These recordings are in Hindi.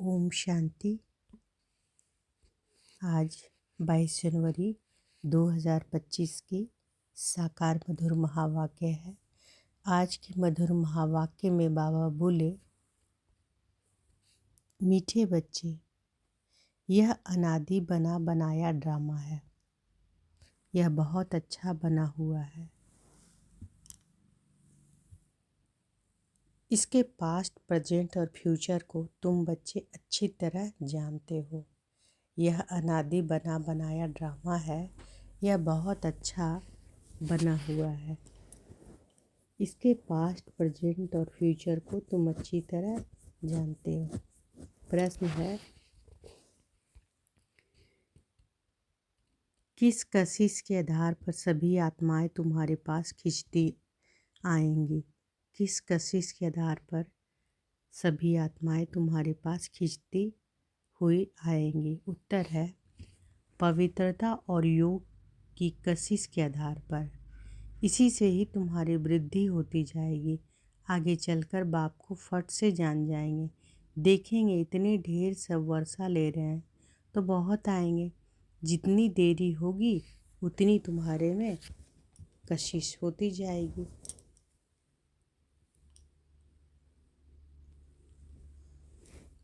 ओम शांति। आज 22 जनवरी 2025 की साकार मधुर महावाक्य है। आज के मधुर महावाक्य में बाबा बोले, मीठे बच्चे, यह अनादि बना बनाया ड्रामा है। यह बहुत अच्छा बना हुआ है। इसके पास्ट, प्रेजेंट और फ्यूचर को तुम बच्चे अच्छी तरह जानते हो। यह अनादि बना बनाया ड्रामा है। यह बहुत अच्छा बना हुआ है। इसके पास्ट, प्रेजेंट और फ्यूचर को तुम अच्छी तरह जानते हो। प्रश्न है, किस कशिश के आधार पर सभी आत्माएं तुम्हारे पास खिंचती आएंगी? किस कशिश के आधार पर सभी आत्माएं तुम्हारे पास खिंचती हुई आएंगी? उत्तर है, पवित्रता और योग की कशिश के आधार पर। इसी से ही तुम्हारी वृद्धि होती जाएगी। आगे चलकर बाप को फट से जान जाएंगे। देखेंगे इतने ढेर सब वर्षा ले रहे हैं तो बहुत आएंगे। जितनी देरी होगी उतनी तुम्हारे में कशिश होती जाएगी।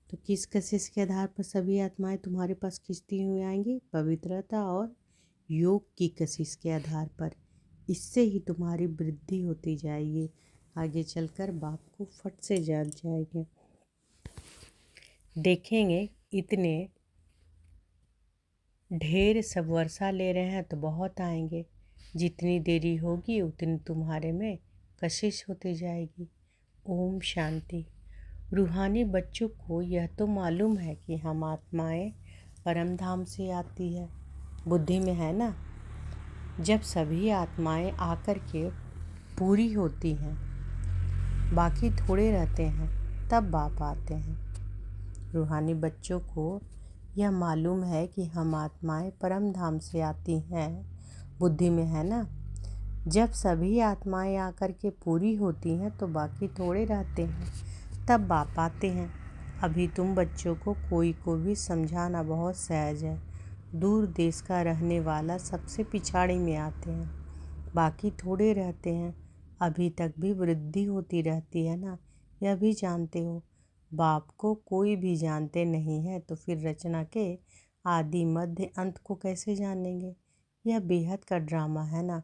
तो किस कशिश के आधार पर सभी आत्माएं तुम्हारे पास खिंचती हुई आएंगी? पवित्रता और योग की कशिश के आधार पर। इससे ही तुम्हारी वृद्धि होती जाएगी। आगे चलकर बाप को फट से जान जाएंगे। देखेंगे इतने ढेर सब वर्षा ले रहे हैं तो बहुत आएंगे। जितनी देरी होगी उतनी तुम्हारे में कशिश होती जाएगी। ओम शांति। रूहानी बच्चों को यह तो मालूम है कि हम आत्माएं परम धाम से आती है। बुद्धि में है ना, जब सभी आत्माएं आकर के पूरी होती हैं, बाकी थोड़े रहते हैं, तब बाप आते हैं। रूहानी बच्चों को यह मालूम है कि हम आत्माएं परम धाम से आती हैं। बुद्धि में है ना, जब सभी आत्माएं आकर के पूरी होती हैं तो बाकी थोड़े रहते हैं, तब बाप आते हैं। अभी तुम बच्चों को कोई को भी समझाना बहुत सहज है। दूर देश का रहने वाला सबसे पिछाड़ी में आते हैं, बाकी थोड़े रहते हैं। अभी तक भी वृद्धि होती रहती है ना, यह भी जानते हो। बाप को कोई भी जानते नहीं है तो फिर रचना के आदि मध्य अंत को कैसे जानेंगे? यह बेहद का ड्रामा है ना,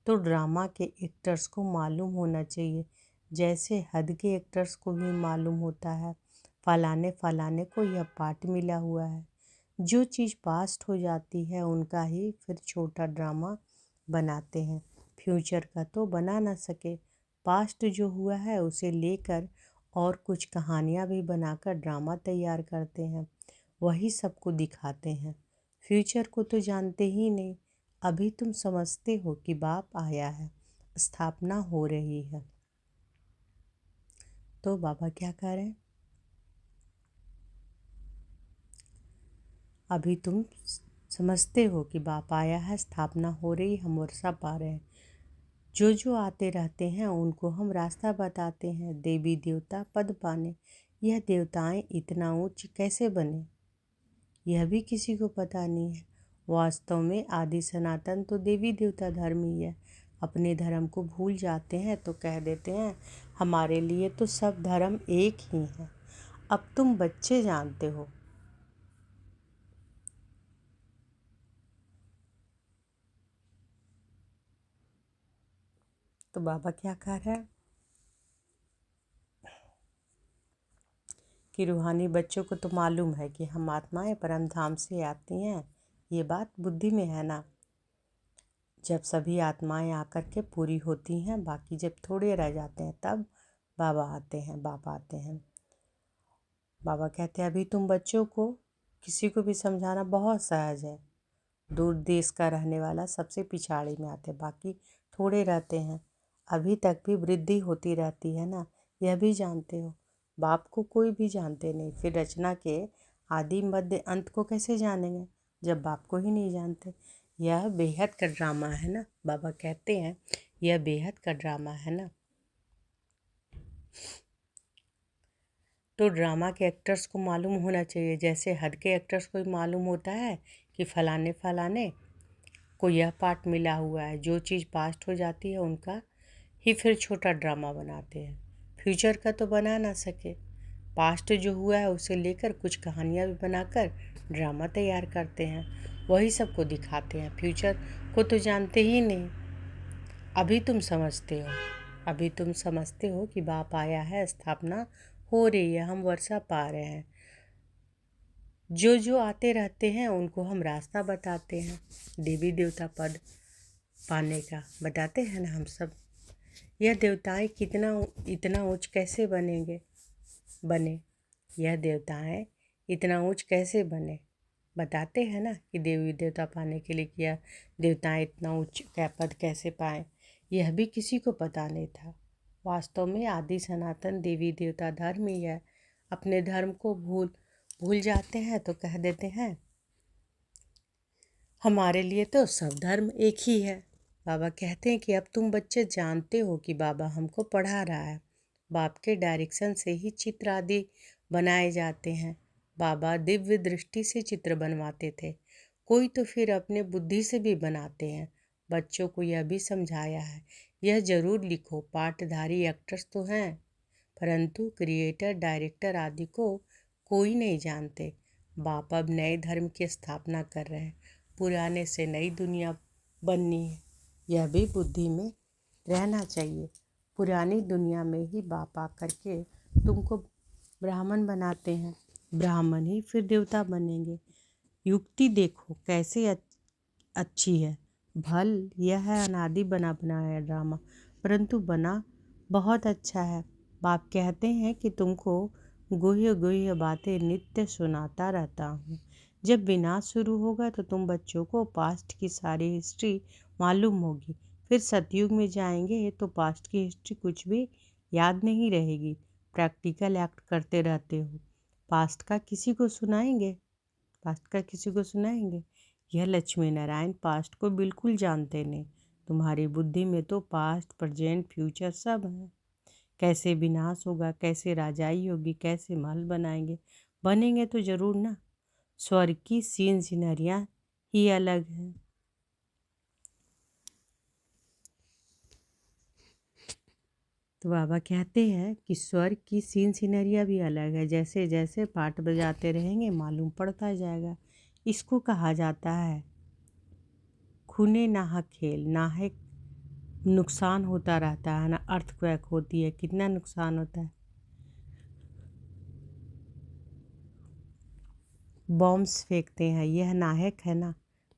तो ड्रामा के एक्टर्स को मालूम होना चाहिए, जैसे हद के एक्टर्स को भी मालूम होता है। फलाने फलाने को यह पार्ट मिला हुआ है। जो चीज़ पास्ट हो जाती है उनका ही फिर छोटा ड्रामा बनाते हैं। फ्यूचर का तो बना ना सके, पास्ट जो हुआ है उसे लेकर और कुछ कहानियाँ भी बनाकर ड्रामा तैयार करते हैं, वही सबको दिखाते हैं। फ्यूचर को तो जानते ही नहीं। अभी तुम समझते हो कि बाप आया है, स्थापना हो रही है। तो बाबा क्या कह रहे हैं? अभी तुम समझते हो कि बाप आया है, स्थापना हो रही, हम वर्षा पा रहे हैं। जो जो आते रहते हैं उनको हम रास्ता बताते हैं, देवी देवता पद पाने। यह देवताएं इतना ऊंच कैसे बने, यह भी किसी को पता नहीं है। वास्तव में आदि सनातन तो देवी देवता धर्म ही है। अपने धर्म को भूल जाते हैं तो कह देते हैं हमारे लिए तो सब धर्म एक ही है। अब तुम बच्चे जानते हो। तो बाबा क्या कह रहे हैं कि रूहानी बच्चों को तो मालूम है कि हम आत्माएं परम धाम से आती हैं। ये बात बुद्धि में है ना, जब सभी आत्माएं आकर के पूरी होती हैं, बाकी जब थोड़े रह जाते हैं तब बाबा आते हैं, बाप आते हैं। बाबा कहते हैं अभी तुम बच्चों को किसी को भी समझाना बहुत सहज है। दूर देश का रहने वाला सबसे पिछाड़ी में आते, बाकी थोड़े रहते हैं। अभी तक भी वृद्धि होती रहती है ना, यह भी जानते हो। बाप को कोई भी जानते नहीं, फिर रचना के आदि मध्य अंत को कैसे जानेंगे जब बाप को ही नहीं जानते? यह बेहद का ड्रामा है ना। बाबा कहते हैं यह बेहद का ड्रामा है ना। तो ड्रामा के एक्टर्स को मालूम होना चाहिए, जैसे हद के एक्टर्स को मालूम होता है कि फलाने फलाने को यह पार्ट मिला हुआ है। जो चीज़ पास्ट हो जाती है उनका ही फिर छोटा ड्रामा बनाते हैं। फ्यूचर का तो बना ना सके, पास्ट जो हुआ है उसे लेकर कुछ कहानियाँ भी बनाकर ड्रामा तैयार करते हैं, वही सबको दिखाते हैं। फ्यूचर को तो जानते ही नहीं। अभी तुम समझते हो अभी तुम समझते हो कि बाप आया है, स्थापना हो रही है, हम वर्षा पा रहे हैं। जो जो आते रहते हैं उनको हम रास्ता बताते हैं, देवी देवता पद पाने का बताते हैं ना हम सब। यह देवताएं इतना ऊंच कैसे बने यह देवताएं इतना ऊंच कैसे बने, बताते हैं ना कि देवी देवता पाने के लिए किया, देवताएं इतना ऊंच क्या पद कैसे पाए, यह भी किसी को पता नहीं था। वास्तव में आदि सनातन देवी देवता धर्म ही है। अपने धर्म को भूल जाते हैं तो कह देते हैं हमारे लिए तो सब धर्म एक ही है। बाबा कहते हैं कि अब तुम बच्चे जानते हो कि बाबा हमको पढ़ा रहा है। बाप के डायरेक्शन से ही चित्र आदि बनाए जाते हैं। बाबा दिव्य दृष्टि से चित्र बनवाते थे, कोई तो फिर अपने बुद्धि से भी बनाते हैं। बच्चों को यह भी समझाया है, यह जरूर लिखो, पाठधारी एक्टर्स तो हैं परंतु क्रिएटर डायरेक्टर आदि को कोई नहीं जानते। बाप अब नए धर्म की स्थापना कर रहे हैं, पुराने से नई दुनिया बननी है, यह भी बुद्धि में रहना चाहिए। पुरानी दुनिया में ही बाप आकर के तुमको ब्राह्मण बनाते हैं, ब्राह्मण ही फिर देवता बनेंगे। युक्ति देखो कैसे अच्छी है। भल यह है अनादि बना बनाया ड्रामा, परंतु बना बहुत अच्छा है। बाप कहते हैं कि तुमको गुह्य गुह्य बातें नित्य सुनाता रहता हूँ। जब विनाश शुरू होगा तो तुम बच्चों को पास्ट की सारी हिस्ट्री मालूम होगी। फिर सतयुग में जाएंगे तो पास्ट की हिस्ट्री कुछ भी याद नहीं रहेगी। प्रैक्टिकल एक्ट करते रहते हो, पास्ट का किसी को सुनाएंगे? यह लक्ष्मी नारायण पास्ट को बिल्कुल जानते नहीं। तुम्हारी बुद्धि में तो पास्ट प्रेजेंट फ्यूचर सब है। कैसे विनाश होगा, कैसे राजाई होगी, कैसे महल बनेंगे तो जरूर ना। स्वर्ग की सीन सिनरियाँ ही अलग है। तो बाबा कहते हैं कि स्वर्ग की सीन सिनरिया भी अलग है। जैसे जैसे पाठ बजाते रहेंगे मालूम पड़ता जाएगा। इसको कहा जाता है खूने नाहक खेल। नाहक नुकसान होता रहता है ना, अर्थक्वेक होती है, कितना नुकसान होता है। बॉम्ब्स फेंकते हैं, यह नाहक है ना।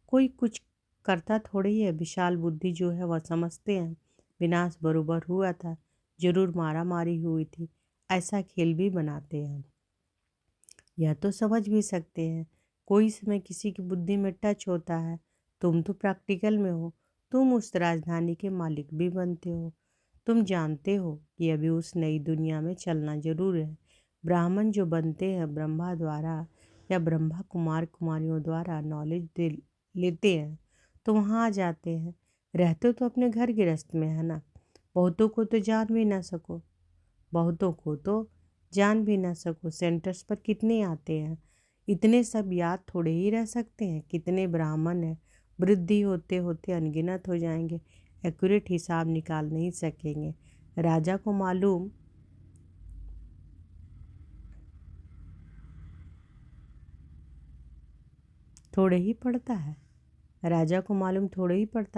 कोई कुछ करता थोड़ी ही है। विशाल बुद्धि जो है वह समझते हैं विनाश बरोबर हुआ था, जरूर मारा मारी हुई थी, ऐसा खेल भी बनाते हैं। यह तो समझ भी सकते हैं। कोई समय किसी की बुद्धि में टच होता है। तुम तो प्रैक्टिकल में हो, तुम उस राजधानी के मालिक भी बनते हो। तुम जानते हो कि अभी उस नई दुनिया में चलना जरूर है। ब्राह्मण जो बनते हैं ब्रह्मा द्वारा या ब्रह्मा कुमार कुमारियों द्वारा नॉलेज लेते हैं तो वहाँ आ जाते हैं। रहते तो अपने घर गृहस्थ में है ना। बहुतों को तो जान भी ना सको। सेंटर्स पर कितने आते हैं, इतने सब याद थोड़े ही रह सकते हैं। कितने ब्राह्मण हैं, वृद्धि होते होते अनगिनत हो जाएंगे, एक्यूरेट हिसाब निकाल नहीं सकेंगे। राजा को मालूम थोड़े ही पड़ता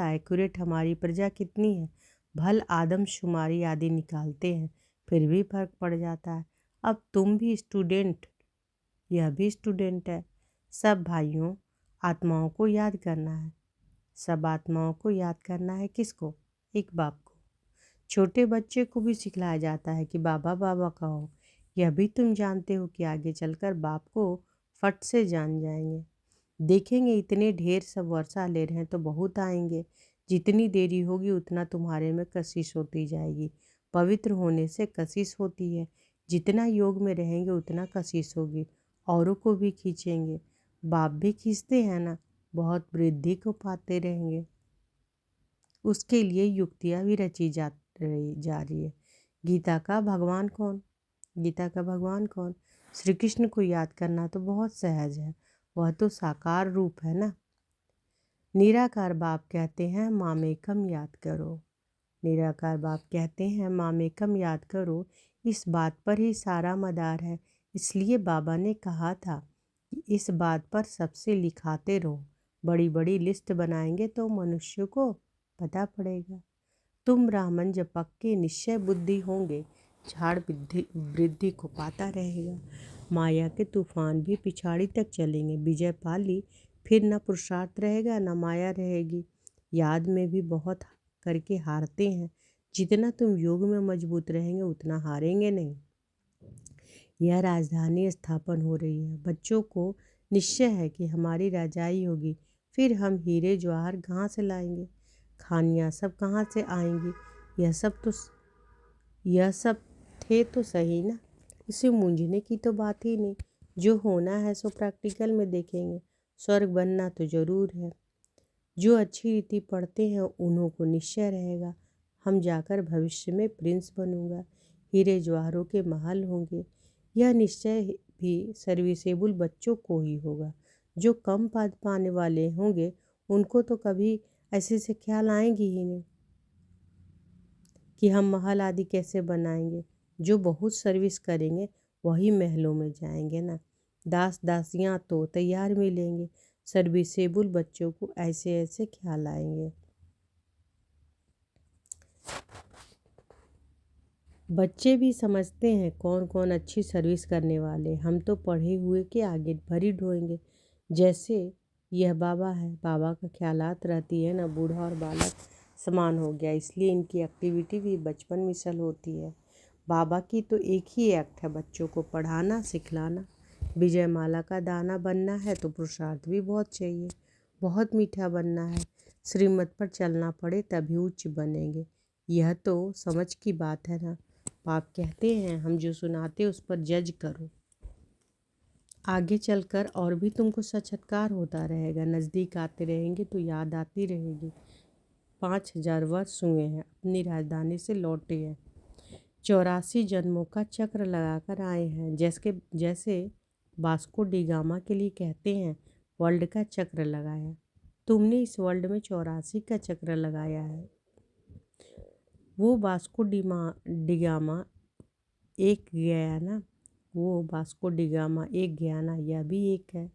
है। एक्यूरेट हमारी प्रजा कितनी है, भल आदमशुमारी आदि निकालते हैं, फिर भी फर्क पड़ जाता है। अब तुम भी स्टूडेंट, यह भी स्टूडेंट है। सब भाइयों आत्माओं को याद करना है। सब आत्माओं को याद करना है किसको? एक बाप को। छोटे बच्चे को भी सिखलाया जाता है कि बाबा बाबा कहो। यह भी तुम जानते हो कि आगे चलकर बाप को फट से जान जाएंगे। देखेंगे इतने ढेर सब वर्षा ले रहे हैं तो बहुत आएंगे। जितनी देरी होगी उतना तुम्हारे में कशिश होती जाएगी। पवित्र होने से कशिश होती है। जितना योग में रहेंगे उतना कशिश होगी, औरों को भी खींचेंगे। बाप भी खींचते हैं ना, बहुत वृद्धि को पाते रहेंगे। उसके लिए युक्तियाँ भी रची जा रही है। गीता का भगवान कौन? गीता का भगवान कौन? श्री कृष्ण को याद करना तो बहुत सहज है, वह तो साकार रूप है ना। निराकार बाप कहते हैं मामेकम याद करो। निराकार बाप कहते हैं मामेकम याद करो। इस बात पर ही सारा मदार है। इसलिए बाबा ने कहा था कि इस बात पर सबसे लिखाते रहो। बड़ी बड़ी लिस्ट बनाएंगे तो मनुष्य को पता पड़ेगा। तुम ब्राह्मण जब पक्के निश्चय बुद्धि होंगे, झाड़ वृद्धि को पाता रहेगा। माया के तूफान भी पिछाड़ी तक चलेंगे। विजय पाली फिर न पुरुषार्थ रहेगा न माया रहेगी। याद में भी बहुत करके हारते हैं। जितना तुम योग में मजबूत रहेंगे उतना हारेंगे नहीं। यह राजधानी स्थापन हो रही है। बच्चों को निश्चय है कि हमारी राजाई होगी। फिर हम हीरे जवाहर कहाँ से लाएंगे? खानियाँ सब कहाँ से आएंगी? यह सब थे तो सही ना। इसे मूंझने की तो बात ही नहीं। जो होना है सो प्रैक्टिकल में देखेंगे। स्वर्ग बनना तो जरूर है। जो अच्छी रीति पढ़ते हैं उन्हों को निश्चय रहेगा, हम जाकर भविष्य में प्रिंस बनूंगा, हीरे जवाहरों के महल होंगे। यह निश्चय भी सर्विसेबल बच्चों को ही होगा। जो कम पद पाने वाले होंगे उनको तो कभी ऐसे से ख्याल आएंगे ही नहीं कि हम महल आदि कैसे बनाएंगे। जो बहुत सर्विस करेंगे वही महलों में जाएंगे ना। दास दासियां तो तैयार मिलेंगे। सर्विसेबल बच्चों को ऐसे ऐसे ख्याल आएंगे। बच्चे भी समझते हैं कौन कौन अच्छी सर्विस करने वाले। हम तो पढ़े हुए के आगे भरी ढोएंगे। जैसे यह बाबा है, बाबा का ख्यालात रहती है ना। बूढ़ा और बालक समान हो गया, इसलिए इनकी एक्टिविटी भी बचपन मिसल होती है। बाबा की तो एक ही एक्ट है, बच्चों को पढ़ाना सिखलाना। विजय माला का दाना बनना है तो पुरुषार्थ भी बहुत चाहिए। बहुत मीठा बनना है, श्रीमत पर चलना पड़े तभी उच्च बनेंगे। यह तो समझ की बात है ना। बाप कहते हैं हम जो सुनाते उस पर जज करो। आगे चलकर और भी तुमको साक्षात्कार होता रहेगा। नज़दीक आते रहेंगे तो याद आती रहेगी। 5000 वर्ष हुए हैं अपनी राजधानी से लौटे हैं। 84 जन्मों का चक्र लगाकर आए हैं। जैसे वास्को डी गामा के लिए कहते हैं वर्ल्ड का चक्र लगाया। तुमने इस वर्ल्ड में 84 का चक्र लगाया है। वो वास्को डी गामा एक गया ना। वो वास्को डी गामा एक गया ना, यह भी एक है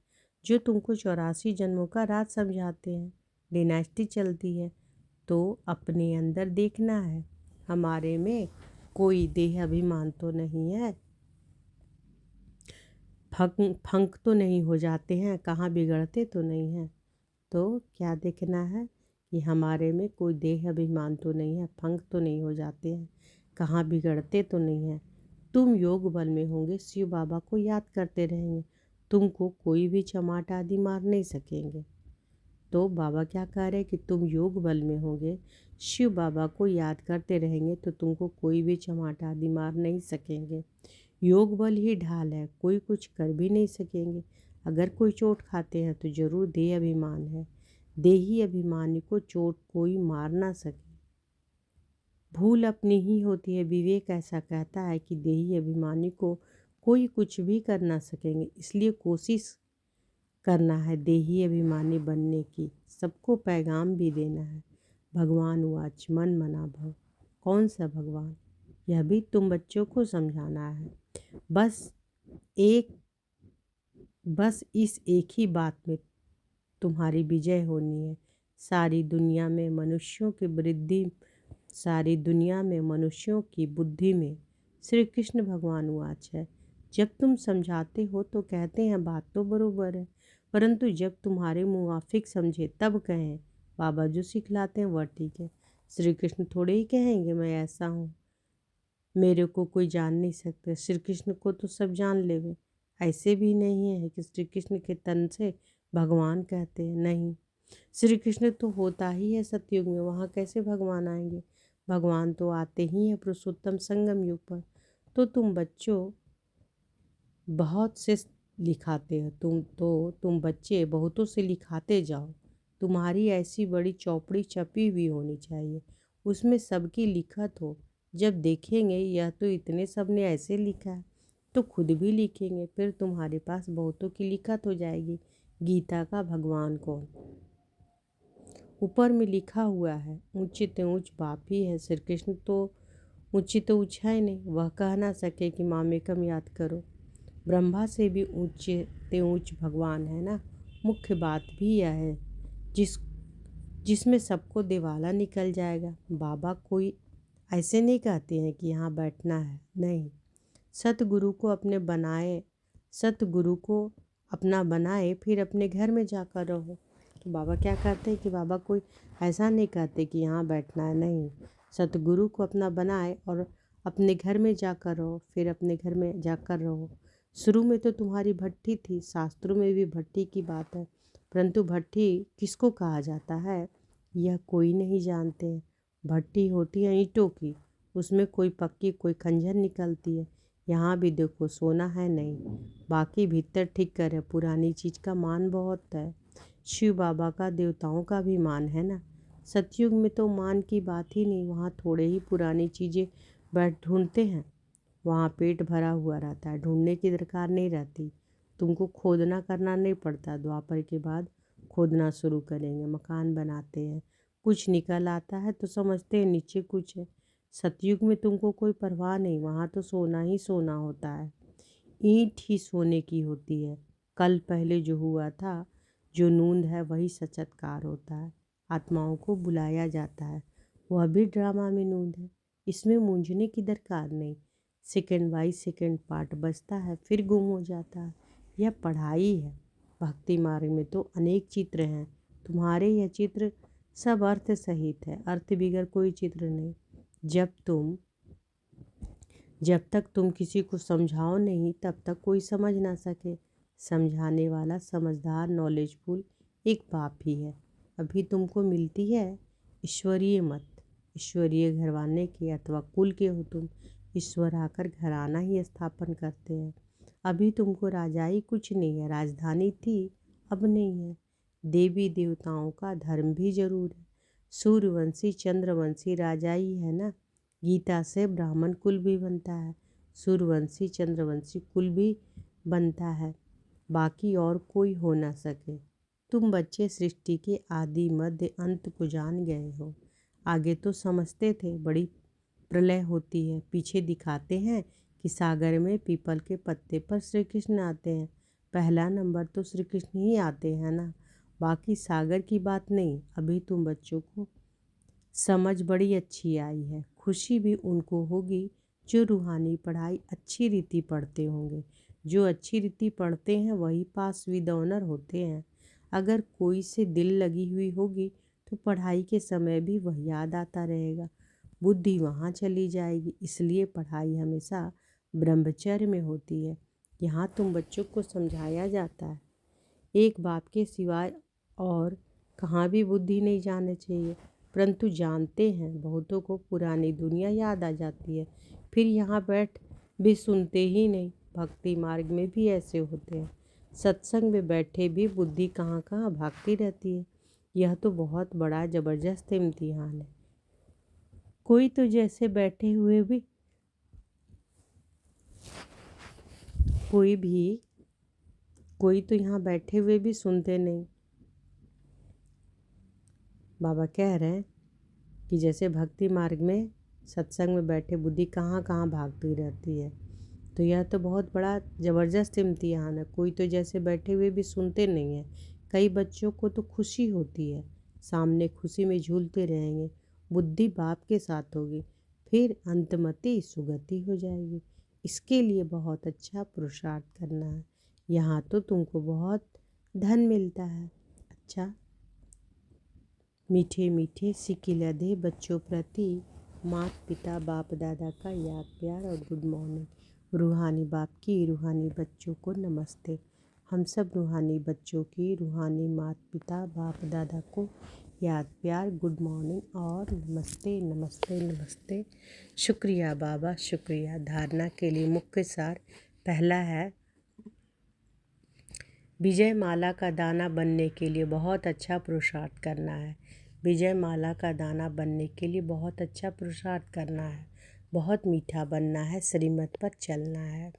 जो तुमको 84 जन्मों का राज समझाते हैं। डिनास्टी चलती है तो अपने अंदर देखना है। हमारे में कोई देह अभिमान तो नहीं है। फंक तो नहीं हो जाते हैं, कहाँ बिगड़ते तो नहीं हैं। तो क्या देखना है कि हमारे में कोई देह अभिमान तो नहीं है, फंक तो नहीं हो जाते हैं, कहाँ बिगड़ते तो नहीं हैं। तुम योग बल में होंगे, शिव बाबा को याद करते रहेंगे, तुमको कोई भी चमाट आदि मार नहीं सकेंगे। तो बाबा क्या कह रहे हैं कि तुम योग बल में होंगे, शिव बाबा को याद करते रहेंगे तो तुमको कोई भी चमाट आदि मार नहीं सकेंगे। योग बल ही ढाल है, कोई कुछ कर भी नहीं सकेंगे। अगर कोई चोट खाते हैं तो जरूर देह अभिमान है। देही अभिमानी को चोट कोई मार ना सके। भूल अपनी ही होती है। विवेक ऐसा कहता है कि देही अभिमानी को कोई कुछ भी कर ना सकेंगे। इसलिए कोशिश करना है देही अभिमानी बनने की। सबको पैगाम भी देना है। भगवान वाच मन मना भव। कौन सा भगवान? यह भी तुम बच्चों को समझाना है। बस इस एक ही बात में तुम्हारी विजय होनी है। सारी दुनिया में मनुष्यों की बुद्धि में श्री कृष्ण भगवान वाच है। जब तुम समझाते हो तो कहते हैं बात तो बरोबर है, परंतु जब तुम्हारे मुवाफिक समझे तब कहें बाबा जो सिखलाते हैं वह ठीक है। श्री कृष्ण थोड़े ही कहेंगे मैं ऐसा हूँ, मेरे को कोई जान नहीं सकते। श्री कृष्ण को तो सब जान लेवे। ऐसे भी नहीं है कि श्री कृष्ण के तन से भगवान कहते हैं, नहीं। श्री कृष्ण तो होता ही है सतयुग में, वहाँ कैसे भगवान आएंगे? भगवान तो आते ही हैं पुरुषोत्तम संगम युग पर। तो तुम बच्चों बहुत से लिखाते हो, तुम बच्चे बहुतों से लिखाते जाओ। तुम्हारी ऐसी बड़ी चौपड़ी छपी हुई होनी चाहिए, उसमें सबकी लिखत हो। जब देखेंगे यह तो इतने सब ने ऐसे लिखा है, तो खुद भी लिखेंगे, फिर तुम्हारे पास बहुतों की लिखत हो जाएगी। गीता का भगवान कौन? ऊपर में लिखा हुआ है, ऊंचे ते ऊंच बाप ही है। श्री कृष्ण तो ऊंची तो ऊंच है नहीं, वह कह ना सके कि मामेकम याद करो। ब्रह्मा से भी ऊंचे ते ऊंच भगवान है ना। मुख्य बात भी यह है जिसमें सबको दिवाला निकल जाएगा। बाबा कोई ऐसे नहीं कहते हैं कि यहाँ बैठना है, नहीं। सतगुरु को अपना बनाए, फिर अपने घर में जाकर रहो। तो बाबा क्या कहते हैं कि बाबा कोई ऐसा नहीं कहते कि यहाँ बैठना है, नहीं। सतगुरु को अपना बनाए और अपने घर में जाकर रहो, फिर अपने घर में जाकर रहो। शुरू में तो तुम्हारी भट्ठी थी, शास्त्रों में भी भट्ठी की बात है, परंतु भट्ठी किसको कहा जाता है यह कोई नहीं जानते हैं। भट्ठी होती है ईंटों की, उसमें कोई पक्की कोई खंजर निकलती है। यहाँ भी देखो सोना है नहीं, बाकी भीतर ठीक कर है। पुरानी चीज़ का मान बहुत है। शिव बाबा का देवताओं का भी मान है ना। सतयुग में तो मान की बात ही नहीं, वहाँ थोड़े ही पुरानी चीज़ें बैठ ढूंढते हैं। वहाँ पेट भरा हुआ रहता है, ढूंढने की दरकार नहीं रहती। तुमको खोदना करना नहीं पड़ता। द्वापर के बाद खोदना शुरू करेंगे, मकान बनाते हैं, कुछ निकल आता है तो समझते हैं नीचे कुछ है। सतयुग में तुमको कोई परवाह नहीं, वहाँ तो सोना ही सोना होता है। ईंट ही सोने की होती है। कल पहले जो हुआ था, जो नींद है वही साक्षात्कार होता है। आत्माओं को बुलाया जाता है, वह भी ड्रामा में नींद है। इसमें मूंझने की दरकार नहीं। सेकंड बाई सेकंड पार्ट बजता है, फिर गुम हो जाता है। यह पढ़ाई है। भक्ति मार्ग में तो अनेक चित्र हैं, तुम्हारे यह चित्र सब अर्थ सहित है, अर्थ बिगर कोई चित्र नहीं। जब तक तुम किसी को समझाओ नहीं, तब तक कोई समझ ना सके। समझाने वाला समझदार नॉलेजफुल एक बाप ही है। अभी तुमको मिलती है ईश्वरीय मत। ईश्वरीय घरवाने के अथवा कुल के हो तुम, ईश्वर आकर घराना ही स्थापन करते हैं। अभी तुमको राजाई कुछ नहीं है, राजधानी थी अब नहीं है। देवी देवताओं का धर्म भी जरूर है। सूर्यवंशी चंद्रवंशी राजाई है ना। गीता से ब्राह्मण कुल भी बनता है, सूर्यवंशी चंद्रवंशी कुल भी बनता है, बाकी और कोई हो ना सके। तुम बच्चे सृष्टि के आदि मध्य अंत को जान गए हो। आगे तो समझते थे बड़ी प्रलय होती है, पीछे दिखाते हैं कि सागर में पीपल के पत्ते पर श्री कृष्ण आते हैं। पहला नंबर तो श्री कृष्ण ही आते हैं ना, बाकी सागर की बात नहीं। अभी तुम बच्चों को समझ बड़ी अच्छी आई है। खुशी भी उनको होगी जो रूहानी पढ़ाई अच्छी रीति पढ़ते होंगे। जो अच्छी रीति पढ़ते हैं वही पास विद ऑनर होते हैं। अगर कोई से दिल लगी हुई होगी तो पढ़ाई के समय भी वह याद आता रहेगा, बुद्धि वहाँ चली जाएगी। इसलिए पढ़ाई हमेशा ब्रह्मचर्य में होती है। यहाँ तुम बच्चों को समझाया जाता है, एक बाप के सिवाय और कहाँ भी बुद्धि नहीं जाना चाहिए, परंतु जानते हैं बहुतों को पुरानी दुनिया याद आ जाती है, फिर यहाँ बैठ भी सुनते ही नहीं। भक्ति मार्ग में भी ऐसे होते हैं, सत्संग में बैठे भी बुद्धि कहाँ कहाँ भागती रहती है। यह तो बहुत बड़ा ज़बरदस्त इम्तिहान है। कोई तो जैसे बैठे हुए भी कोई तो यहाँ बैठे हुए भी सुनते नहीं। बाबा कह रहे हैं कि जैसे भक्ति मार्ग में सत्संग में बैठे बुद्धि कहाँ कहाँ भागती रहती है, तो यह तो बहुत बड़ा ज़बरदस्त इम्तिहान है। कोई तो जैसे बैठे हुए भी सुनते नहीं हैं। कई बच्चों को तो खुशी होती है, सामने खुशी में झूलते रहेंगे, बुद्धि बाप के साथ होगी, फिर अंतमति सुगति हो जाएगी। इसके लिए बहुत अच्छा पुरुषार्थ करना है। यहाँ तो तुमको बहुत धन मिलता है। अच्छा, मीठे मीठे सिकिला दे बच्चों प्रति माता पिता बाप दादा का याद प्यार और गुड मॉर्निंग। रूहानी बाप की रूहानी बच्चों को नमस्ते। हम सब रूहानी बच्चों की रूहानी माता पिता बाप दादा को याद प्यार गुड मॉर्निंग और नमस्ते नमस्ते नमस्ते। शुक्रिया बाबा, शुक्रिया। धारणा के लिए मुख्य सार पहला है, विजय माला का दाना बनने के लिए बहुत अच्छा पुरुषार्थ करना है। विजय माला का दाना बनने के लिए बहुत अच्छा पुरुषार्थ करना है, बहुत मीठा बनना है, श्रीमत पर चलना है।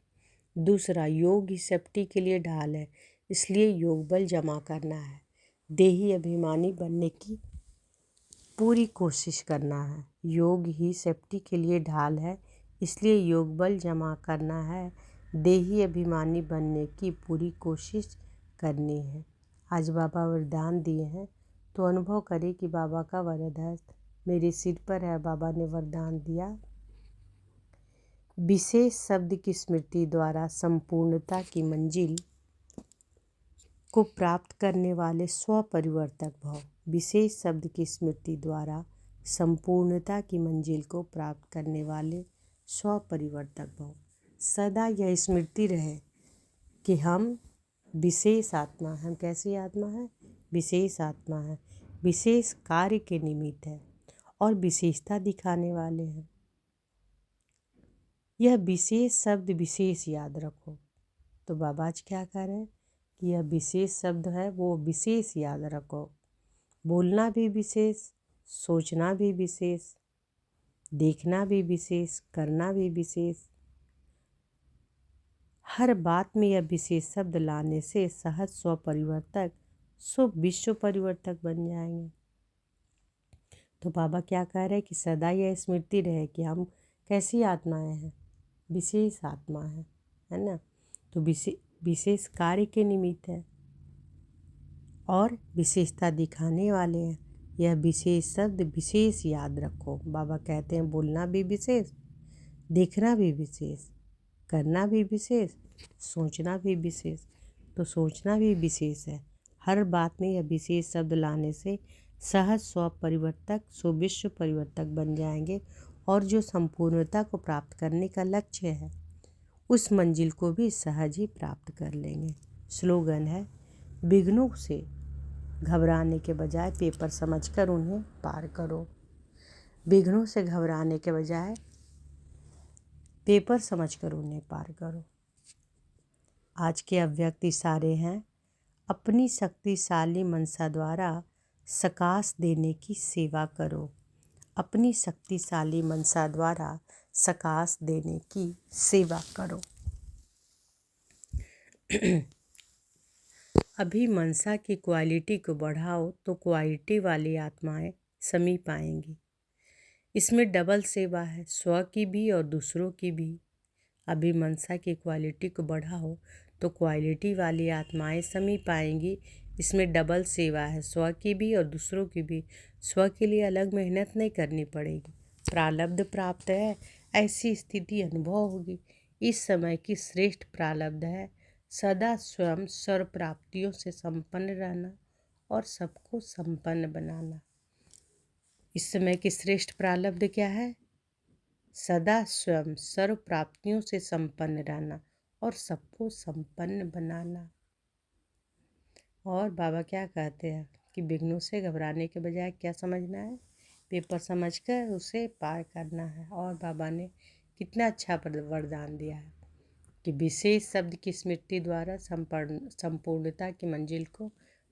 दूसरा, योग ही सेफ्टी के लिए ढाल है, इसलिए योग बल जमा करना है। देही अभिमानी बनने की पूरी कोशिश करना है। योग ही सेफ्टी के लिए ढाल है, इसलिए योग बल जमा करना है। देही अभिमानी बनने की पूरी कोशिश करनी है। आज बाबा वरदान दिए हैं, तो अनुभव करें कि बाबा का वरद हस्त मेरे सिर पर है। बाबा ने वरदान दिया, विशेष शब्द की स्मृति द्वारा संपूर्णता की मंजिल को प्राप्त करने वाले स्वपरिवर्तक भव। विशेष शब्द की स्मृति द्वारा संपूर्णता की मंजिल को प्राप्त करने वाले स्वपरिवर्तक भव। सदा यह स्मृति रहे कि हम विशेष आत्मा हैं। हम कैसी आत्मा है? विशेष आत्मा है, विशेष कार्य के निमित्त है और विशेषता दिखाने वाले हैं। यह विशेष शब्द विशेष याद रखो। तो बाबा आज क्या कह रहे हैं कि यह विशेष शब्द है, वो विशेष याद रखो। बोलना भी विशेष, सोचना भी विशेष, देखना भी विशेष, करना भी विशेष। हर बात में यह विशेष शब्द लाने से सहज स्वपरिवर्तक विश्व परिवर्तक बन जाएंगे। तो बाबा क्या कह रहे हैं कि सदा यह स्मृति रहे कि हम कैसी आत्माएं हैं? विशेष आत्मा है ना। तो विशेष कार्य के निमित्त है और विशेषता दिखाने वाले हैं। यह विशेष शब्द विशेष याद रखो। बाबा कहते हैं बोलना भी विशेष, देखना भी विशेष, करना भी विशेष, सोचना भी विशेष। तो सोचना भी विशेष है। हर बात में यह विशेष शब्द लाने से सहज स्वपरिवर्तक विश्व परिवर्तक बन जाएंगे और जो संपूर्णता को प्राप्त करने का लक्ष्य है उस मंजिल को भी सहज ही प्राप्त कर लेंगे। स्लोगन है, विघ्नों से घबराने के बजाय पेपर समझकर उन्हें पार करो। विघ्नों से घबराने के बजाय पेपर समझकर उन्हें पार करो। आज के अव्यक्त इशारे हैं, अपनी शक्तिशाली मनसा द्वारा सकाश देने की सेवा करो। अपनी शक्तिशाली मनसा द्वारा सकाश देने की सेवा करो। अभी मनसा की क्वालिटी को बढ़ाओ तो क्वालिटी वाली आत्माएं समीप आएंगी। इसमें डबल सेवा है, स्व की भी और दूसरों की भी। अभी मनसा की क्वालिटी को बढ़ाओ तो क्वालिटी वाली आत्माएं समीप आएंगी। इसमें डबल सेवा है, स्व की भी और दूसरों की भी। स्व के लिए अलग मेहनत नहीं करनी पड़ेगी। प्रारब्ध प्राप्त है, ऐसी स्थिति अनुभव होगी। इस समय की श्रेष्ठ प्रारब्ध है सदा स्वयं सर्व प्राप्तियों से संपन्न रहना और सबको संपन्न बनाना। इस समय की श्रेष्ठ प्रारब्ध क्या है? सदा स्वयं सर्व प्राप्तियों से संपन्न रहना और सबको संपन्न बनाना। और बाबा क्या कहते हैं कि विघ्नों से घबराने के बजाय क्या समझना है? पेपर समझकर उसे पार करना है। और बाबा ने कितना अच्छा वरदान दिया है कि विशेष शब्द की स्मृति द्वारा संपूर्णता की मंजिल को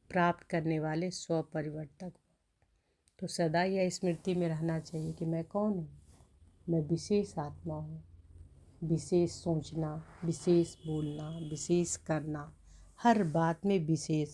प्राप्त करने वाले स्वपरिवर्तक। तो सदा यह स्मृति में रहना चाहिए कि मैं कौन हूँ? मैं विशेष आत्मा हूँ। विशेष सोचना, विशेष बोलना, विशेष करना, हर बात में विशेष।